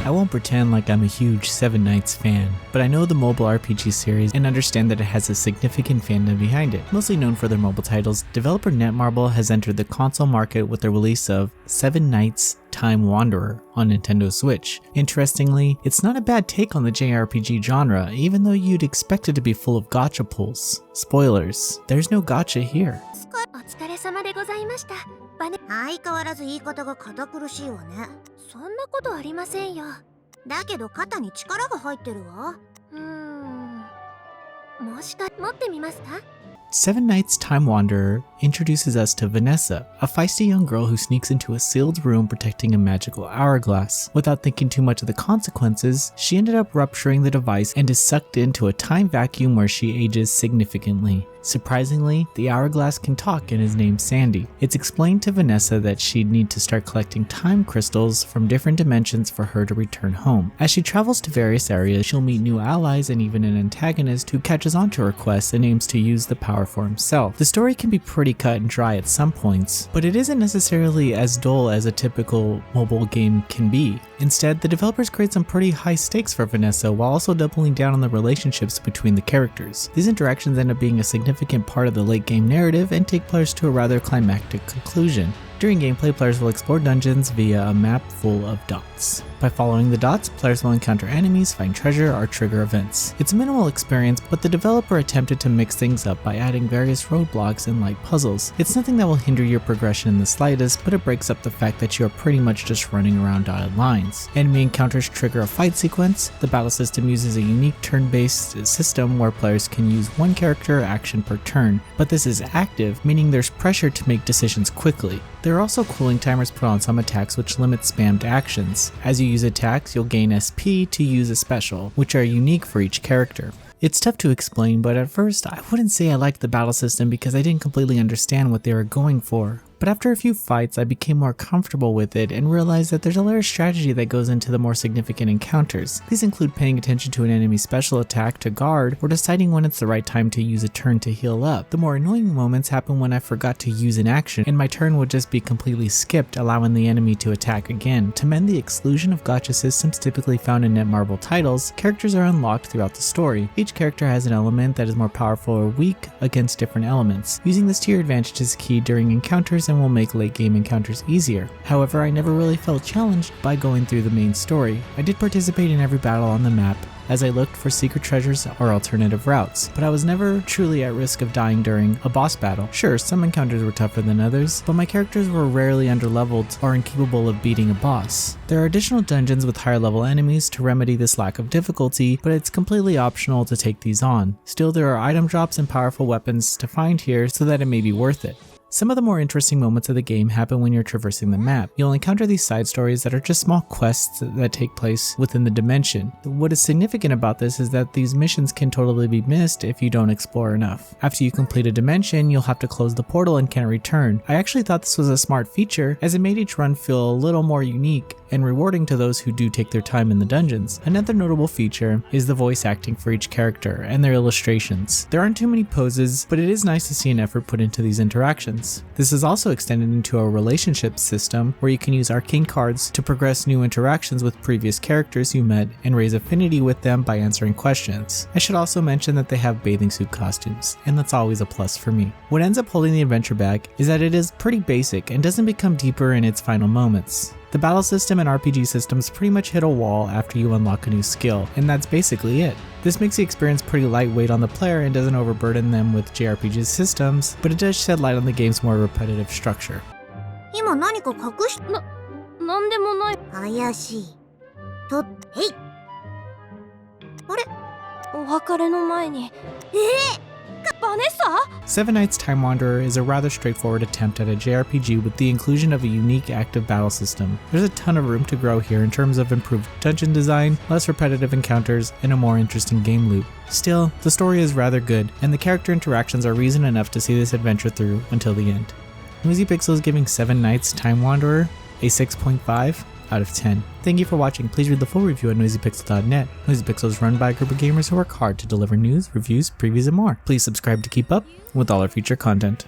I won't pretend like I'm a huge Seven Knights fan, but I know the mobile RPG series and understand that it has a significant fandom behind it. Mostly known for their mobile titles, developer Netmarble has entered the console market with the release of Seven Knights Time Wanderer on Nintendo Switch. Interestingly, it's not a bad take on the JRPG genre, even though you'd expect it to be full of gacha pulls. Spoilers, there's no gacha here. お疲れ様でございました。相変わらず言い方が堅苦しいわね。そんなことありませんよ。だけど肩に力が入ってるわ。もしか持ってみますか? Seven Knights Time Wanderer introduces us to Vanessa, a feisty young girl who sneaks into a sealed room protecting a magical hourglass. Without thinking too much of the consequences, she ended up rupturing the device and is sucked into a time vacuum where she ages significantly. Surprisingly, the hourglass can talk and is named Sandy. It's explained to Vanessa that she'd need to start collecting time crystals from different dimensions for her to return home. As she travels to various areas, she'll meet new allies and even an antagonist who catches on to her quest and aims to use the power for himself. The story can be pretty cut and dry at some points, but it isn't necessarily as dull as a typical mobile game can be. Instead, the developers create some pretty high stakes for Vanessa while also doubling down on the relationships between the characters. These interactions end up being a significant part of the late game narrative and take players to a rather climactic conclusion. During gameplay, players will explore dungeons via a map full of dots. By following the dots, players will encounter enemies, find treasure, or trigger events. It's a minimal experience, but the developer attempted to mix things up by adding various roadblocks and light puzzles. It's nothing that will hinder your progression in the slightest, but it breaks up the fact that you are pretty much just running around dotted lines. Enemy encounters trigger a fight sequence. The battle system uses a unique turn-based system where players can use one character action per turn, but this is active, meaning there's pressure to make decisions quickly. There are also cooling timers put on some attacks which limit spammed actions. As you use attacks, you'll gain SP to use a special, which are unique for each character. It's tough to explain, but at first I wouldn't say I liked the battle system because I didn't completely understand what they were going for. But after a few fights, I became more comfortable with it and realized that there's a layer of strategy that goes into the more significant encounters. These include paying attention to an enemy's special attack to guard, or deciding when it's the right time to use a turn to heal up. The more annoying moments happen when I forgot to use an action, and my turn would just be completely skipped, allowing the enemy to attack again. To mend the exclusion of gacha systems typically found in Netmarble titles, characters are unlocked throughout the story. Each character has an element that is more powerful or weak against different elements. Using this to your advantage is key during encounters and will make late game encounters easier. However, I never really felt challenged by going through the main story. I did participate in every battle on the map, as I looked for secret treasures or alternative routes, but I was never truly at risk of dying during a boss battle. Sure, some encounters were tougher than others, but my characters were rarely underleveled or incapable of beating a boss. There are additional dungeons with higher level enemies to remedy this lack of difficulty, but it's completely optional to take these on. Still, there are item drops and powerful weapons to find here so that it may be worth it. Some of the more interesting moments of the game happen when you're traversing the map. You'll encounter these side stories that are just small quests that take place within the dimension. What is significant about this is that these missions can totally be missed if you don't explore enough. After you complete a dimension, you'll have to close the portal and can't return. I actually thought this was a smart feature, as it made each run feel a little more unique and rewarding to those who do take their time in the dungeons. Another notable feature is the voice acting for each character and their illustrations. There aren't too many poses, but it is nice to see an effort put into these interactions. This is also extended into a relationship system where you can use arcane cards to progress new interactions with previous characters you met and raise affinity with them by answering questions. I should also mention that they have bathing suit costumes, and that's always a plus for me. What ends up holding the adventure back is that it is pretty basic and doesn't become deeper in its final moments. The battle system and RPG systems pretty much hit a wall after you unlock a new skill, and that's basically it. This makes the experience pretty lightweight on the player and doesn't overburden them with JRPG systems, but it does shed light on the game's more repetitive structure. 今何か隠しなんでもない。怪しい。と、へい。あれ？お別れの前に。Vanessa? Seven Knights Time Wanderer is a rather straightforward attempt at a JRPG with the inclusion of a unique active battle system. There's a ton of room to grow here in terms of improved dungeon design, less repetitive encounters, and a more interesting game loop. Still, the story is rather good, and the character interactions are reason enough to see this adventure through until the end. NoiseyPixel is giving Seven Knights Time Wanderer a 6.5 out of 10. Thank you for watching. Please read the full review at noiseypixel.net. NoiseyPixel is run by a group of gamers who work hard to deliver news, reviews, previews, and more. Please subscribe to keep up with all our future content.